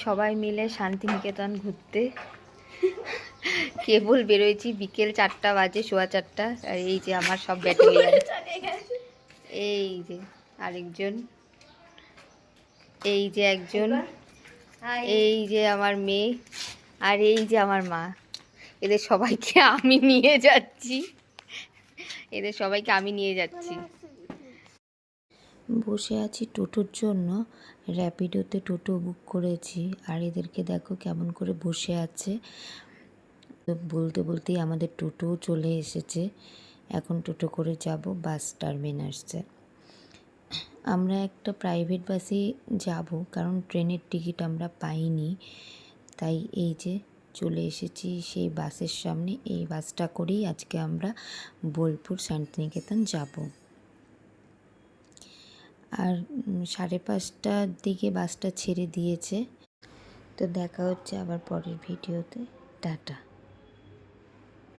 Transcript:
সবাই মিলে শান্তিনিকেতন ঘুরতে কেবল বেরোয়েছি, বিকেল 4টা বাজে, 4:15। আর এই যে আমার সব ব্যাটালিয়ান, এই যে আরেকজন, এই যে একজন, এই যে আমার মেয়ে, আর এই যে আমার মা। এদের সবাইকে আমি নিয়ে যাচ্ছি, বসে আছি টোটোর জন্য। র্যাপিডোতে টোটো বুক করেছি, আর এদেরকে দেখো কেমন করে বসে আছে। তো বলতে বলতেই আমাদের টোটোও চলে এসেছে। এখন টোটো করে যাব বাস টার্মিনাসে। আমরা একটা প্রাইভেট বাসে যাব, কারণ ট্রেনের টিকিট আমরা পাইনি। তাই এই যে চলে এসেছি সেই বাসের সামনে। এই বাসটা করেই আজকে আমরা বোলপুর শান্তিনিকেতন যাব। আর 5:30টার দিকে বাসটা ছেড়ে দিয়েছে। তো দেখা হচ্ছে আবার পরের ভিডিওতে। টাটা।